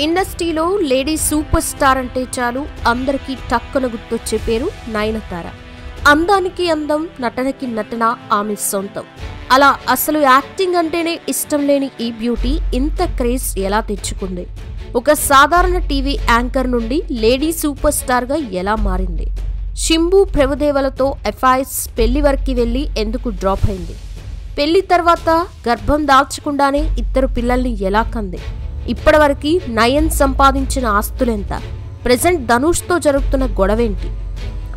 ఇండస్ట్రీలో lady super star అంటే చాలు అందరికీ టక్కున గుర్తొచ్చే పేరు నయనతార. అందానికి అందం, నటనకి నటన ఆమె సొంతం. అలా అసలు యాక్టింగ్ అంటేనే ఇష్టం లేని ఈ బ్యూటీ ఇంత క్రేజ్ ఎలా తెచ్చుకుంది? ఒక సాధారణ టీవీ యాంకర్ నుండి లేడీ సూపర్ స్టార్ గా ఎలా మారింది? శింబు ప్రభుదేవలతో ఎఫ్ఐఎస్ పెళ్లి వరకు వెళ్లి ఎందుకు డ్రాప్ అయింది? పెళ్లి తర్వాత గర్భం దాల్చకుండానే ఇద్దరు పిల్లల్ని ఎలా కంది? ఇప్పటివరకు నయన్ సంపాదించిన ఆస్తులెంత? ప్రెజెంట్ ధనుష్తో జరుగుతున్న గొడవేంటి?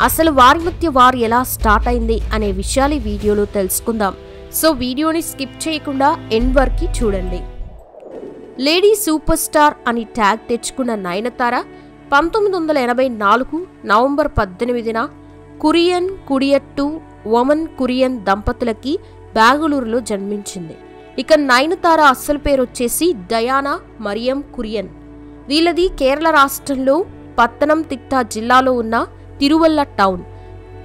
అసలు వారి మధ్య వారు ఎలా స్టార్ట్ అయింది అనే విషయాలు ఈ వీడియోలో తెలుసుకుందాం. సో వీడియోని స్కిప్ చేయకుండా ఎండ్ వరకు చూడండి. లేడీ సూపర్ స్టార్ అని ట్యాగ్ తెచ్చుకున్న నయనతార 1984 నవంబర్ 18న కుడియట్టు ఒమన్ కురియన్ దంపతులకి బెంగళూరులో జన్మించింది. ఇక నయనతార అసలు పేరు వచ్చేసి డయానా మరియం కురియన్. వీళ్ళది కేరళ రాష్ట్రంలో పత్తనంతిట్ట జిల్లాలో ఉన్న తిరువల్ల టౌన్.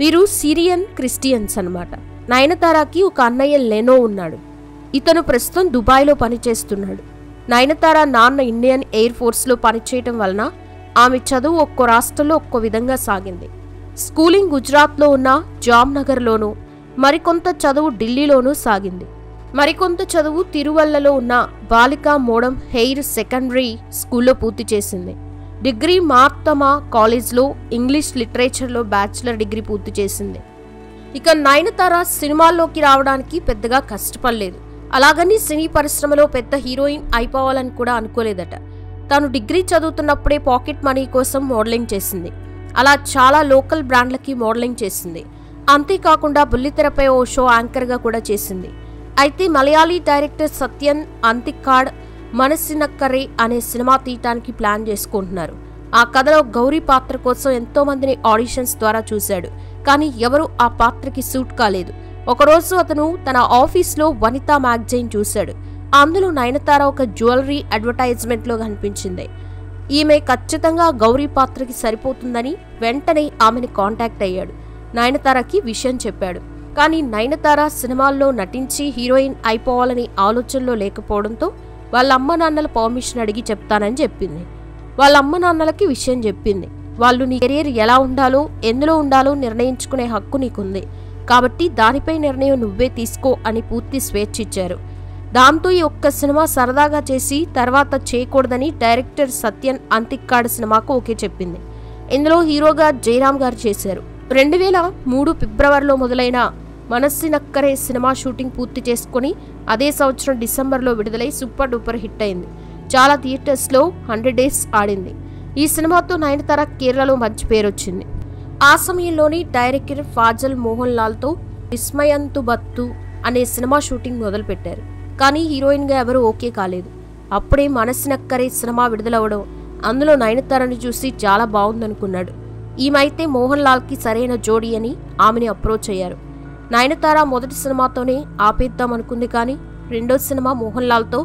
వీరు సిరియన్ క్రిస్టియన్స్ అన్నమాట. నయనతారకి ఒక అన్నయ్య లెనో ఉన్నాడు. ఇతను ప్రస్తుతం దుబాయ్లో పనిచేస్తున్నాడు. నయనతార నాన్న ఇండియన్ ఎయిర్ ఫోర్స్లో పనిచేయటం వలన ఆమె చదువు ఒక్కో రాష్ట్రంలో ఒక్కో విధంగా సాగింది. స్కూలింగ్ గుజరాత్లో ఉన్న జామ్నగర్లోనూ, మరికొంత చదువు ఢిల్లీలోనూ సాగింది. మరికొంత చదువు తిరువల్లలో ఉన్న బాలికా మోడమ్ హెయిర్ సెకండరీ స్కూల్లో పూర్తి చేసింది. డిగ్రీ మార్తమా కాలేజ్లో ఇంగ్లీష్ లిటరేచర్లో బ్యాచిలర్ డిగ్రీ పూర్తి చేసింది. ఇక నయనతార సినిమాల్లోకి రావడానికి పెద్దగా కష్టపడలేదు. అలాగని సినీ పరిశ్రమలో పెద్ద హీరోయిన్ అయిపోవాలని కూడా అనుకోలేదట. తాను డిగ్రీ చదువుతున్నప్పుడే పాకెట్ మనీ కోసం మోడలింగ్ చేసింది. అలా చాలా లోకల్ బ్రాండ్లకి మోడలింగ్ చేసింది. అంతేకాకుండా బుల్లితెరపై ఓ షో యాంకర్గా కూడా చేసింది. అయితే మలయాళీ డైరెక్టర్ సత్యన్ అంతిక్కాడ్ మనసినక్కరే అనే సినిమా తీయటానికి ప్లాన్ చేసుకుంటున్నారు. ఆ కథలో గౌరీ పాత్ర కోసం ఎంతో మందిని ఆడిషన్స్ ద్వారా చూశాడు. కానీ ఎవరూ ఆ పాత్రకి సూట్ కాలేదు. ఒకరోజు అతను తన ఆఫీస్లో వనితా మ్యాగజైన్ చూశాడు. అందులో నయనతార ఒక జ్యువెలరీ అడ్వర్టైజ్మెంట్లో కనిపించింది. ఈమె ఖచ్చితంగా గౌరీ పాత్రకి సరిపోతుందని వెంటనే ఆమెని కాంటాక్ట్ అయ్యాడు. నయనతారకి విషయం చెప్పాడు. కానీ నయనతార సినిమాల్లో నటించి హీరోయిన్ అయిపోవాలని ఆలోచనలో లేకపోవడంతో వాళ్ళ అమ్మ నాన్నల పర్మిషన్ అడిగి చెప్తానని చెప్పింది. వాళ్ళ అమ్మ నాన్నలకి విషయం చెప్పింది. వాళ్ళు నీ కెరీర్ ఎలా ఉండాలో, ఎందులో ఉండాలో నిర్ణయించుకునే హక్కు నీకుంది, కాబట్టి దానిపై నిర్ణయం నువ్వే తీసుకో అని పూర్తి స్వేచ్ఛ ఇచ్చారు. దాంతో ఈ ఒక్క సినిమా సరదాగా చేసి తర్వాత చేయకూడదని డైరెక్టర్ సత్యన్ అంతిక్కాడ్ సినిమాకు ఓకే చెప్పింది. ఇందులో హీరోగా జయరామ్ గారు చేశారు. 2003 ఫిబ్రవరిలో మొదలైన మనసినక్కరే సినిమా షూటింగ్ పూర్తి చేసుకుని అదే సంవత్సరం డిసెంబర్లో విడుదలై సూపర్ డూపర్ హిట్ అయింది. చాలా థియేటర్స్లో 100 days ఆడింది. ఈ సినిమాతో నయనతార కేరళలో మంచి పేరు వచ్చింది. ఆ సమయంలోని డైరెక్టర్ ఫాజల్ మోహన్ లాల్తో విస్మయంతు బత్తు అనే సినిమా షూటింగ్ మొదలుపెట్టారు. కానీ హీరోయిన్గా ఎవరూ ఓకే కాలేదు. అప్పుడే మనసినక్కరే సినిమా విడుదలవడం, అందులో నయనతారని చూసి చాలా బాగుందనుకున్నాడు. ఈమైతే మోహన్ లాల్కి సరైన జోడీ అని ఆమెని అప్రోచ్ అయ్యారు. నయనతార మొదటి సినిమాతోనే ఆపేద్దామనుకుంది. కానీ రెండో సినిమా మోహన్ లాల్తో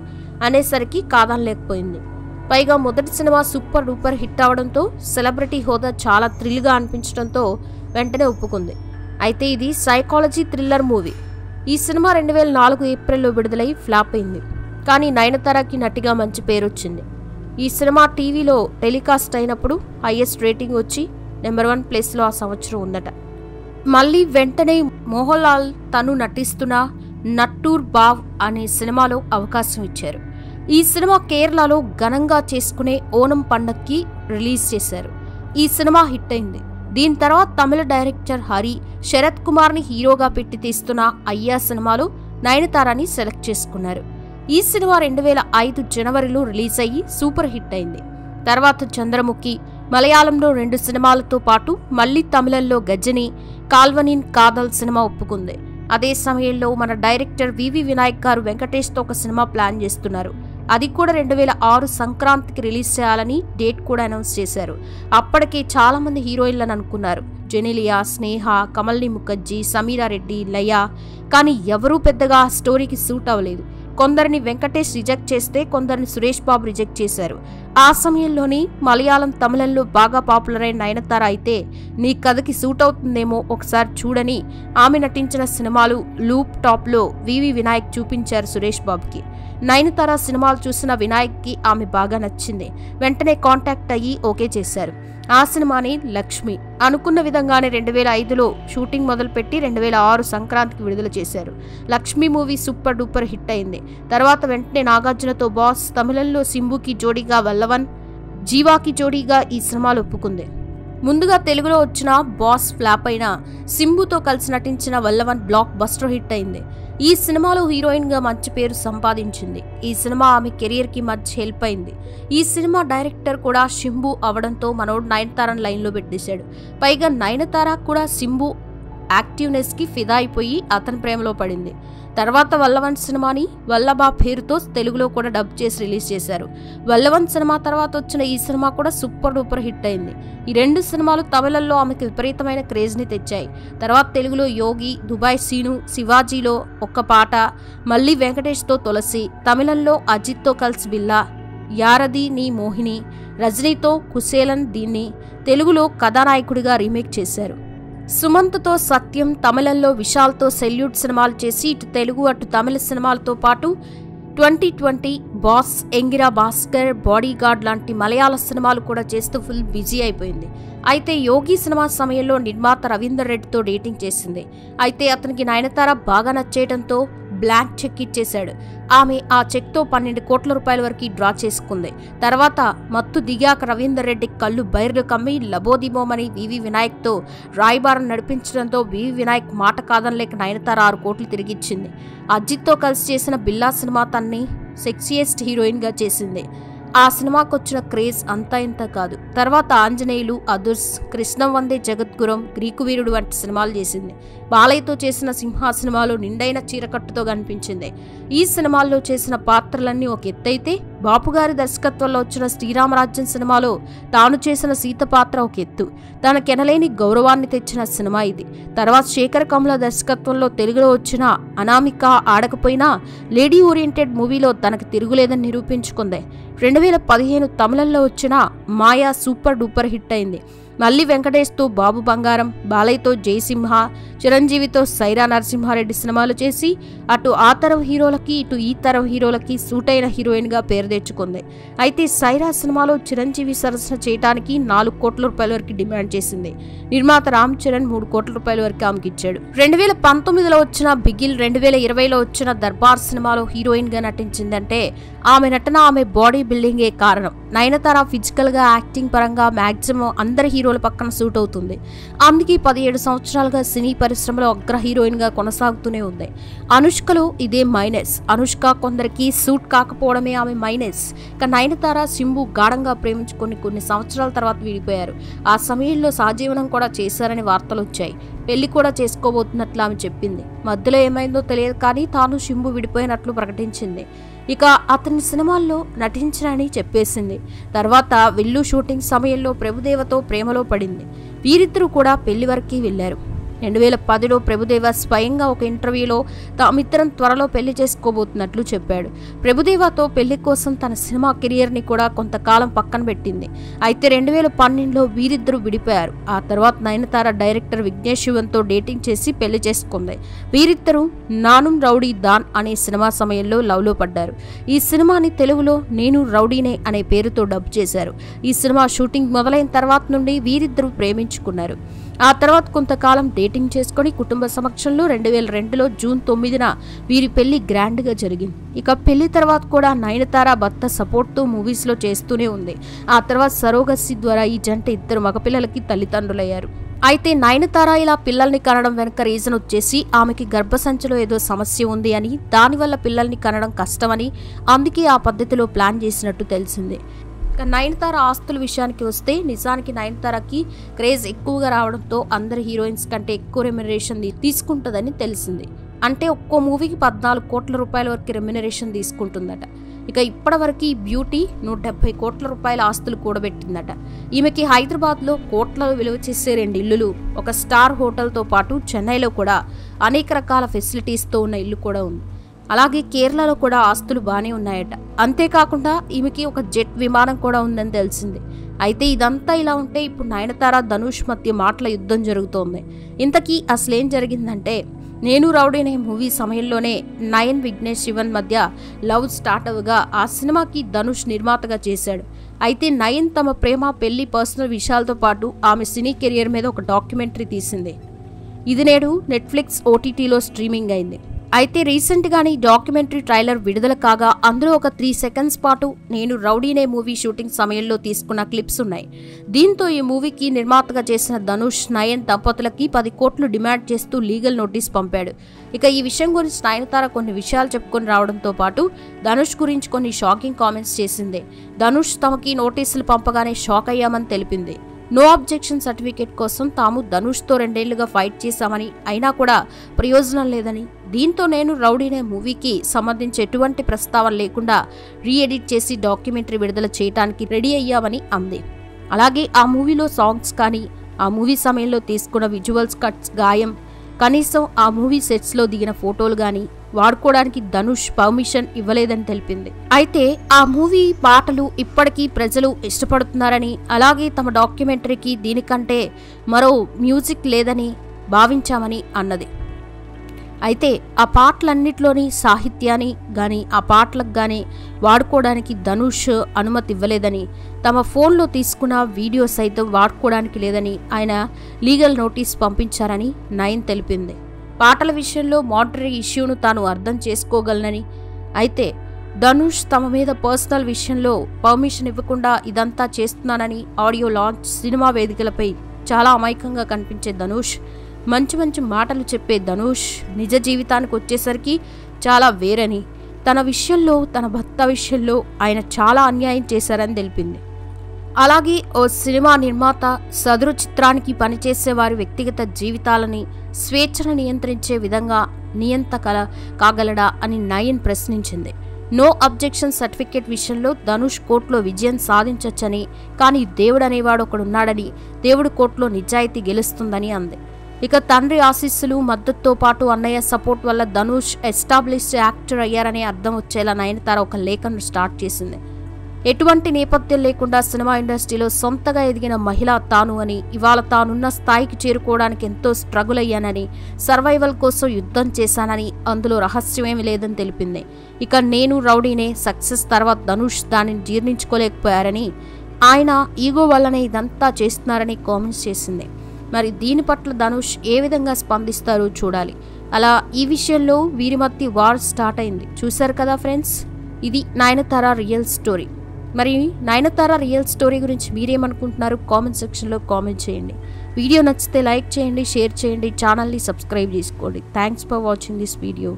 అనేసరికి కాదనలేకపోయింది. పైగా మొదటి సినిమా సూపర్ డూపర్ హిట్ అవడంతో సెలబ్రిటీ హోదా చాలా థ్రిల్గా అనిపించడంతో వెంటనే ఒప్పుకుంది. అయితే ఇది సైకాలజీ థ్రిల్లర్ మూవీ. ఈ సినిమా 2004 ఏప్రిల్లో విడుదలై ఫ్లాప్ అయింది. కానీ నయనతారకి నటిగా మంచి పేరు వచ్చింది. ఈ సినిమా టీవీలో టెలికాస్ట్ అయినప్పుడు హైయెస్ట్ రేటింగ్ వచ్చి నెంబర్ 1 ప్లేస్లో ఆ సంవత్సరం ఉందట. మళ్ళీ వెంటనే మోహన్ లాల్ తను నటిస్తున్న నట్టూర్ బావ్ అనే సినిమాలో అవకాశం ఇచ్చారు. ఈ సినిమా కేరళలో ఘనంగా చేసుకునే ఓనం పండక్కి రిలీజ్ చేశారు. ఈ సినిమా హిట్ అయింది. దీని తర్వాత తమిళ డైరెక్టర్ హరి శరత్ కుమార్ని హీరోగా పెట్టి తీస్తున్న అయ్యా సినిమాలో నయనతారని సెలెక్ట్ చేసుకున్నారు. ఈ సినిమా 2005 జనవరిలో రిలీజ్ అయ్యి సూపర్ హిట్ అయింది. తర్వాత చంద్రముఖి, మలయాళంలో 2 సినిమాలతో పాటు మళ్లీ తమిళంలో గజని, కాల్వనిన్ కాదల్ సినిమా ఒప్పుకుంది. అదే సమయంలో మన డైరెక్టర్ వివి వినాయక్ గారు వెంకటేష్తో ఒక సినిమా ప్లాన్ చేస్తున్నారు. అది కూడా 2006 సంక్రాంతికి రిలీజ్ చేయాలని డేట్ కూడా అనౌన్స్ చేశారు. అప్పటికే చాలా మంది హీరోయిన్లను అనుకున్నారు. జెనెలియా, స్నేహ, కమల్ని ముఖర్జీ, సమీరా రెడ్డి, లయ. కానీ ఎవరూ పెద్దగా స్టోరీకి సూట్ అవ్వలేదు. కొందరిని వెంకటేష్ రిజెక్ట్ చేస్తే కొందరిని సురేష్ బాబు రిజెక్ట్ చేశారు. ఆ సమయంలోని మలయాళం తమిళంలో బాగా పాపులర్ అయిన నయనతార అయితే నీ కథకి సూట్ అవుతుందేమో ఒకసారి చూడని ఆమె నటించిన సినిమాలు లూప్ టాప్లో వివి వినాయక్ చూపించారు సురేష్ బాబుకి. నయనతార సినిమాలు చూసిన వినాయక్కి ఆమె బాగా నచ్చింది. వెంటనే కాంటాక్ట్ అయ్యి ఓకే చేశారు. ఆ సినిమాని లక్ష్మి అనుకున్న విధంగానే 2005లో షూటింగ్ మొదలుపెట్టి 2006 సంక్రాంతికి విడుదల చేశారు. Lakshmi movie super duper hit అయింది. తర్వాత వెంటనే నాగార్జునతో బాస్, తమిళంలో సింబుకి జోడీగా వల్లవన్, జీవాకి జోడీగా ఈ సినిమాలు ఒప్పుకుంది. ముందుగా తెలుగులో వచ్చిన బాస్ ఫ్లాప్ అయిన సింబుతో కలిసి నటించిన వల్లవన్ బ్లాక్ బస్టర్ హిట్ అయింది. ఈ సినిమాలో హీరోయిన్ గా మంచి పేరు సంపాదించింది. ఈ సినిమా ఆమె కెరియర్ కి మంచి హెల్ప్ అయింది. ఈ సినిమా డైరెక్టర్ కూడా శింబు అవడంతో మనోడు నయనతారను లైన్ లో పెట్టేశాడు. పైగా నయనతార కూడా సింబు యాక్టివ్నెస్ కి ఫిదా అయిపోయి అతని ప్రేమలో పడింది. తర్వాత వల్లవన్ సినిమాని వల్లభా పేరుతో తెలుగులో కూడా డబ్ చేసి రిలీజ్ చేశారు. వల్లవన్ సినిమా తర్వాత వచ్చిన ఈ సినిమా కూడా సూపర్ డూపర్ హిట్ అయింది. ఈ 2 సినిమాలు తమిళంలో ఆమెకు విపరీతమైన క్రేజ్ ని తెచ్చాయి. తర్వాత తెలుగులో యోగి, దుబాయ్ సీను, శివాజీలో ఒక్క పాట, మళ్ళీ వెంకటేష్తో తులసి, తమిళంలో అజిత్తో కలిసి బిల్లా, యారది నీ మోహిని, రజనీతో కుశేలన్ దీన్ని తెలుగులో కథానాయకుడిగా రీమేక్ చేశారు. సుమంత్తో సత్యం, తమిళంలో విశాల్తో సెల్యూట్ సినిమాలు చేసి ఇటు తెలుగు అటు తమిళ సినిమాలతో పాటు 2020 బాస్, ఎంగిరా భాస్కర్, బాడీగార్డ్ లాంటి మలయాళ సినిమాలు కూడా చేస్తూ ఫుల్ బిజీ అయిపోయింది. అయితే యోగి సినిమా సమయంలో నిర్మాత రవీందర్ రెడ్డితో డేటింగ్ చేసింది. అయితే అతనికి నయనతార బాగా నచ్చేయడంతో బ్లాంక్ చెక్ ఇచ్చేశాడు. ఆమె ఆ చెక్తో 12 కోట్ల రూపాయల వరకు డ్రా చేసుకుంది. తర్వాత మత్తు దిగాక రవీందర్ రెడ్డి కళ్ళు బైర్లు కమ్మి లబోదిబోమని వివి వినాయక్తో రాయబారం నడిపించడంతో వివి వినాయక్ మాట కాదనలేక నయనతార 6 కోట్లు తిరిగిచ్చింది. అజిత్తో కలిసి చేసిన బిల్లా సినిమా తన్ని సెక్సియెస్ట్ హీరోయిన్గా చేసింది. ఆ సినిమాకు వచ్చిన క్రేజ్ అంతా ఇంత కాదు. తర్వాత ఆంజనేయులు, అదుర్స్, కృష్ణం వందే జగద్గురం, గ్రీకు వీరుడు వంటి సినిమాలు చేసింది. బాలయ్యతో చేసిన సింహ సినిమాలో నిండైన చీరకట్టుతో కనిపించింది. ఈ సినిమాల్లో చేసిన పాత్రలన్నీ ఒక ఎత్తైతే బాపుగారి దర్శకత్వంలో వచ్చిన శ్రీరామరాజ్యం సినిమాలో తాను చేసిన సీత పాత్ర ఒక ఎత్తు. తనకెనలేని గౌరవాన్ని తెచ్చిన సినిమా ఇది. తర్వాత శేఖర్ కమల దర్శకత్వంలో తెలుగులో వచ్చిన అనామిక ఆడకపోయినా లేడీ ఓరియంటెడ్ మూవీలో తనకు తిరుగులేదని నిరూపించుకుంది. 2015 తమిళంలో వచ్చిన మాయా సూపర్ డూపర్ హిట్ అయింది. మళ్ళీ వెంకటేష్తో బాబు బంగారం, బాలయ్యతో జయసింహ, చిరంజీవితో సైరా నరసింహారెడ్డి సినిమాలు చేసి అటు ఆ తరం హీరోలకి ఇటు ఈ తరం హీరోలకి సూటైన హీరోయిన్గా పేరు తెచ్చుకుంది. అయితే సైరా సినిమాలో చిరంజీవి సరసన చేయడానికి 4 కోట్ల రూపాయల వరకు డిమాండ్ చేసింది. నిర్మాత రామ్ చరణ్ 3 కోట్ల రూపాయల వరకు ఆమెకి ఇచ్చాడు. 2019లో వచ్చిన బిగిల్, 2020లో వచ్చిన దర్బార్ సినిమాలో హీరోయిన్గా నటించిందంటే ఆమె నటన, ఆమె బాడీ బిల్డింగే కారణం. నయనతార ఫిజికల్ గా, యాక్టింగ్ పరంగా మాక్సిమం అందరి హీరోల పక్కన సూట్ అవుతుంది. అందుకే 17 సంవత్సరాలుగా సినీ పరిశ్రమలో అగ్ర హీరోయిన్ గా కొనసాగుతూనే ఉంది. అనుష్కలో ఇదే మైనస్. అనుష్క కొందరికి సూట్ కాకపోవడమే ఆమె మైనస్. ఇక నయనతార, శింబు గాఢంగా ప్రేమించుకొని కొన్ని సంవత్సరాల తర్వాత విడిపోయారు. ఆ సమయంలో సహజీవనం కూడా చేశారని వార్తలు వచ్చాయి. పెళ్లి కూడా చేసుకోబోతున్నట్లు ఆమె చెప్పింది. మధ్యలో ఏమైందో తెలియదు కానీ తాను శింబు విడిపోయినట్లు ప్రకటించింది. ఇక అతని సినిమాల్లో నటించనని చెప్పేసింది. తర్వాత విల్లు షూటింగ్ సమయంలో ప్రభుదేవతో ప్రేమలో పడింది. వీరిద్దరూ కూడా పెళ్లి వరకు వెళ్లారు. 2010లో ప్రభుదేవ స్వయంగా ఒక ఇంటర్వ్యూలో తామిద్దరం త్వరలో పెళ్లి చేసుకోబోతున్నట్లు చెప్పాడు. ప్రభుదేవతో పెళ్లి కోసం తన సినిమా కెరియర్ని కూడా కొంతకాలం పక్కన పెట్టింది. అయితే 2012లో వీరిద్దరూ విడిపోయారు. ఆ తర్వాత నయనతార డైరెక్టర్ విఘ్నేష్ శివన్తో డేటింగ్ చేసి పెళ్లి చేసుకుంది. వీరిద్దరూ నానుం రౌడీ దాన్ అనే సినిమా సమయంలో లవ్లో పడ్డారు. ఈ సినిమాని తెలుగులో నేను రౌడీనే అనే పేరుతో డబ్ చేశారు. ఈ సినిమా షూటింగ్ మొదలైన తర్వాత నుండి వీరిద్దరూ ప్రేమించుకున్నారు. ఆ తర్వాత కొంతకాలం డేటింగ్ చేసుకుని కుటుంబ సమక్షంలో 2002లో జూన్ 9న వీరి పెళ్లి గ్రాండ్గా జరిగింది. ఇక పెళ్లి తర్వాత కూడా నయనతార భర్త సపోర్ట్తో మూవీస్లో చేస్తూనే ఉంది. ఆ తర్వాత సరోగసి ద్వారా ఈ జంట 2 మగపిల్లలకి తల్లిదండ్రులయ్యారు. అయితే నయనతార ఇలా పిల్లల్ని కనడం వెనుక రీజన్ వచ్చేసి ఆమెకి గర్భసంచిలో ఏదో సమస్య ఉంది అని, దానివల్ల పిల్లల్ని కనడం కష్టమని, అందుకే ఆ పద్ధతిలో ప్లాన్ చేసినట్టు తెలిసింది. నయనతార ఆస్తుల విషయానికి వస్తే నిజానికి నయనతారకి క్రేజ్ ఎక్కువగా రావడంతో అందరి హీరోయిన్స్ కంటే ఎక్కువ రెమ్యునరేషన్ తీసుకుంటుందని తెలిసింది. అంటే ఒక్కో మూవీకి 14 కోట్ల రూపాయల వరకు రెమ్యునరేషన్ తీసుకుంటుందట. ఇక ఇప్పటివరకు ఈ బ్యూటీ 170 కోట్ల రూపాయల ఆస్తులు కూడబెట్టిందట. ఈమెకి హైదరాబాద్లో కోట్ల విలువ చేసే 2 ఇల్లులు, ఒక స్టార్ హోటల్తో పాటు చెన్నైలో కూడా అనేక రకాల ఫెసిలిటీస్తో ఉన్న ఇల్లు కూడా ఉంది. అలాగే కేరళలో కూడా ఆస్తులు బాగానే ఉన్నాయట. అంతేకాకుండా ఈమెకి ఒక జెట్ విమానం కూడా ఉందని తెలిసింది. అయితే ఇదంతా ఇలా ఉంటే ఇప్పుడు నయనతార ధనుష్ మధ్య మాటల యుద్ధం జరుగుతోంది. ఇంతకీ అసలేం జరిగిందంటే, నేను రౌడీనే మూవీ సమయంలోనే నయన్ విఘ్నేష్ శివన్ మధ్య లవ్ స్టార్ట్ అవగా ఆ సినిమాకి ధనుష్ నిర్మాతగా చేశాడు. అయితే నయన్ తమ ప్రేమ, పెళ్లి, పర్సనల్ విషయాలతో పాటు ఆమె సినీ కెరియర్ మీద ఒక డాక్యుమెంటరీ తీసింది. ఇది నేడు నెట్ఫ్లిక్స్ ఓటీటీలో స్ట్రీమింగ్ అయింది. అయితే రీసెంట్గానే డాక్యుమెంటరీ ట్రైలర్ విడుదల కాగా అందులో ఒక 3 సెకండ్స్ పాటు నేను రౌడీనే మూవీ షూటింగ్ సమయంలో తీసుకున్న క్లిప్స్ ఉన్నాయి. దీంతో ఈ మూవీకి నిర్మాతగా చేసిన ధనుష్, నయన్ దంపతులకి 10 కోట్లు డిమాండ్ చేస్తూ లీగల్ నోటీస్ పంపాడు. ఇక ఈ విషయం గురించి నయనతార కొన్ని విషయాలు చెప్పుకొని రావడంతో పాటు ధనుష్ గురించి కొన్ని షాకింగ్ కామెంట్స్ చేసింది. ధనుష్ తమకి నోటీసులు పంపగానే షాక్ అయ్యామని తెలిపింది. నో అబ్జెక్షన్ సర్టిఫికేట్ కోసం తాము ధనుష్తో 2 ఏళ్లుగా ఫైట్ చేశామని, అయినా కూడా ప్రయోజనం లేదని, దీంతో నేను రౌడీనే మూవీకి సంబంధించి ఎటువంటి ప్రస్తావన లేకుండా రీఎడిట్ చేసి డాక్యుమెంటరీ విడుదల చేయడానికి రెడీ అయ్యామని అంది. అలాగే ఆ మూవీలో సాంగ్స్ కానీ, ఆ మూవీ సమయంలో తీసుకున్న విజువల్స్ కట్స్, గాయం, కనీసం ఆ మూవీ సెట్స్లో దిగిన ఫోటోలు కానీ వాడుకోవడానికి ధనుష్ పర్మిషన్ ఇవ్వలేదని తెలిపింది. అయితే ఆ మూవీ పాటలు ఇప్పటికీ ప్రజలు ఇష్టపడుతున్నారని, అలాగే తమ డాక్యుమెంటరీకి దీనికంటే మరో మ్యూజిక్ లేదని భావించామని అన్నది. అయితే ఆ పాటలన్నిట్లోని సాహిత్యాన్ని కానీ, ఆ పాటలకు కానీ వాడుకోవడానికి ధనుష్ అనుమతి ఇవ్వలేదని, తమ ఫోన్లో తీసుకున్న వీడియో సైతం వాడుకోవడానికి లేదని ఆయన లీగల్ నోటీస్ పంపించారని నయన్ తెలిపింది. పాటల విషయంలో మోడరీ ఇష్యూను తాను అర్థం చేసుకోగలనని, అయితే ధనుష్ తమ మీద పర్సనల్ విషయంలో పర్మిషన్ ఇవ్వకుండా ఇదంతా చేస్తున్నానని, ఆడియో లాంచ్, సినిమా వేదికలపై చాలా అమాయకంగా కనిపించే ధనుష్, మంచి మంచి మాటలు చెప్పే ధనుష్ నిజ జీవితానికి వచ్చేసరికి చాలా వేరని, తన విషయంలో, తన భర్త విషయంలో ఆయన చాలా అన్యాయం చేశారని తెలిపింది. అలాగే ఓ సినిమా నిర్మాత సదరు చిత్రానికి పనిచేసే వారి వ్యక్తిగత జీవితాలని, స్వేచ్ఛను నియంత్రించే విధంగా నియంత కాగలడా అని నయన్ ప్రశ్నించింది. నో అబ్జెక్షన్ సర్టిఫికేట్ విషయంలో ధనుష్ కోర్టులో విజయం సాధించొచ్చని, కానీ దేవుడు అనేవాడు ఒకడున్నాడని, దేవుడు కోర్టులో నిజాయితీ గెలుస్తుందని అంది. ఇక తండ్రి ఆశీస్సులు, మద్దతుతో పాటు అన్నయ్య సపోర్ట్ వల్ల ధనుష్ ఎస్టాబ్లిష్డ్ యాక్టర్ అయ్యారనే అర్థం వచ్చేలా నయనతార ఒక లేఖను స్టార్ట్ చేసింది. ఎటువంటి నేపథ్యం లేకుండా సినిమా ఇండస్ట్రీలో సొంతగా ఎదిగిన మహిళ తాను అని, ఇవాళ తానున్న స్థాయికి చేరుకోవడానికి ఎంతో స్ట్రగుల్ అయ్యానని, సర్వైవల్ కోసం యుద్ధం చేశానని, అందులో రహస్యమేమి లేదని తెలిపింది. ఇక నేను రౌడీనే సక్సెస్ తర్వాత ధనుష్ దానిని జీర్ణించుకోలేకపోయారని, ఆయన ఈగో వల్లనే ఇదంతా చేస్తున్నారని కామెంట్స్ చేసింది. మరి దీని పట్ల ధనుష్ ఏ విధంగా స్పందిస్తారో చూడాలి. అలా ఈ విషయంలో వీరి మధ్య వార్ స్టార్ట్ అయింది. చూశారు కదా ఫ్రెండ్స్, ఇది నయనతార రియల్ స్టోరీ. మరి నయనతార రియల్ స్టోరీ గురించి మీరేమనుకుంటున్నారు కామెంట్ సెక్షన్లో కామెంట్ చేయండి. వీడియో నచ్చితే లైక్ చేయండి, షేర్ చేయండి, ఛానల్ని సబ్స్క్రైబ్ చేసుకోండి. Thanks for watching this video.